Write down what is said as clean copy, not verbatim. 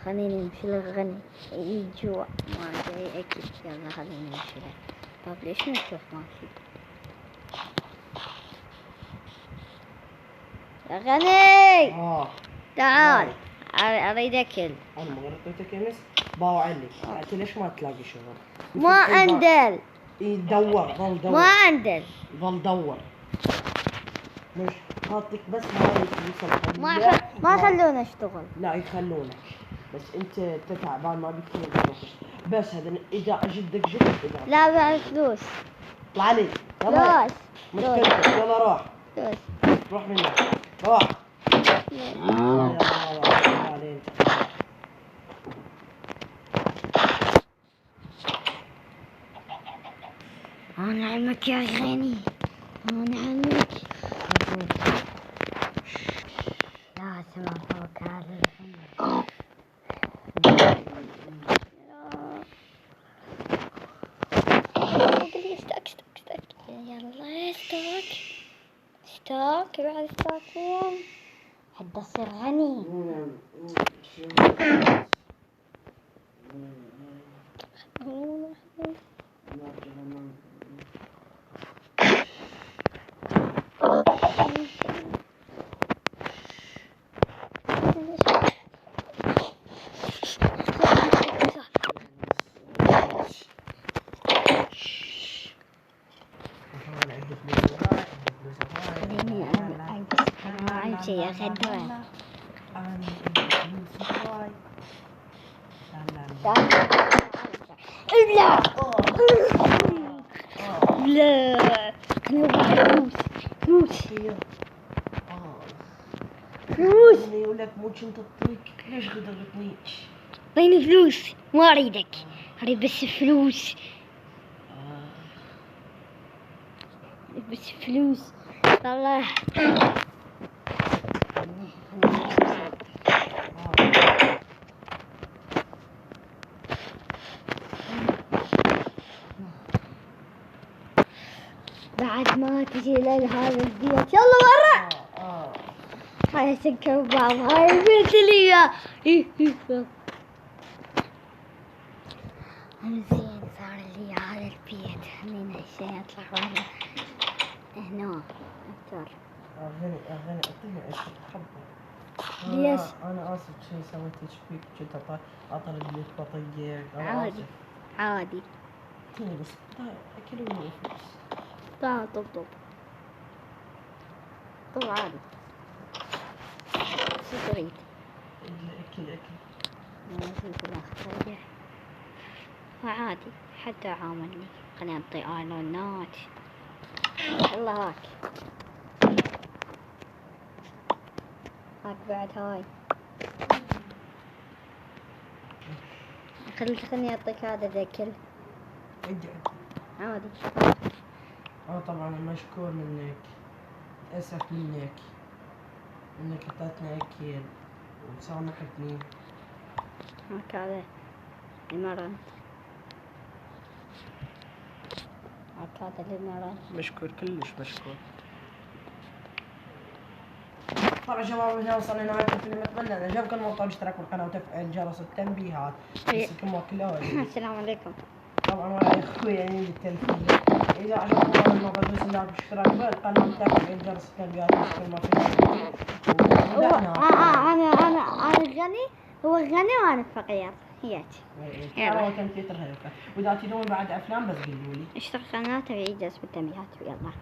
خليني نمشي للغني يجوع ما جاي أكل. يلا خليني نمشي له. طب ليش مفتوح ماشي؟ يا غني تعال أريد أكل. أنا ما غرقتك يا مس باوع لي. أنت ليش ما تلاقي شغل؟ ما عندل. دور ظل دور. ما عندل. ظل دور. مش خاطك بس ما يوصل. ما يخلونا نشتغل. لا يخلونك بس انت تعبان ما بيكون بس هذا اذا جدك جد اذا لا بعد فلوس. طلع لي فلوس مشكلتك. يلا روح فلوس. روح مني روح. أنا علمك يا غني. أنا علمك. لازم أفوق هذا الغني. اشتاك يلا اشتاك بعد اشتاكين حد أصير غني. يا خدوة لا لا فلوس يقول لك موش انت تطيك ليش غدرتنيش؟ بين فلوس ما اريدك اريد بس فلوس. بس فلوس والله. بعد ما تجي لهذا البيت يلا برا. هاي سكر بعض هاي البيت اللي زين صار لي هذا البيت. خلينا هالشي اطلع برا هنا اكثر. اغني اعطيني ايش تحبه. ليش؟ انا اسف شيء سويت ايش فيك كنت اطرد لك بطيق. عادي اعطيني بس اكلوني فلوس. طب عادي. شو تريد؟ اكل ما في الاخ عادي حتى عاملني. خليني اعطي اعلانات. يلا هاك بعد هاي. خليني اعطيك هذا ذكر عادي. طبعا مشكور منك. اسف منك انك اعطيتني اكل وسامحتني. هكذا المرة هكذا المرة. مشكور كلش مشكور. طبعا شباب هنا وصلنا لنهاية الفيلم. اتمنى ان عجبكم المقطع اشتركوا بالقناة وتفعيل جرس التنبيهات. بسكم كله. السلام عليكم. طبعا ولا اخوي يعني بالتلفزيون. اذا عجبكم هذا المقطع دوسوا لايك واشتراك بالقناة وتفعيل جرس التنبيهات كل ما في. انا الغني هو الغني وانا الفقير هيك. يلا كم تيتر هيك. واذا تدوم بعد افلام بس قولوا لي. اشترك قناتي ويجلس بالتنبيهات. يلا.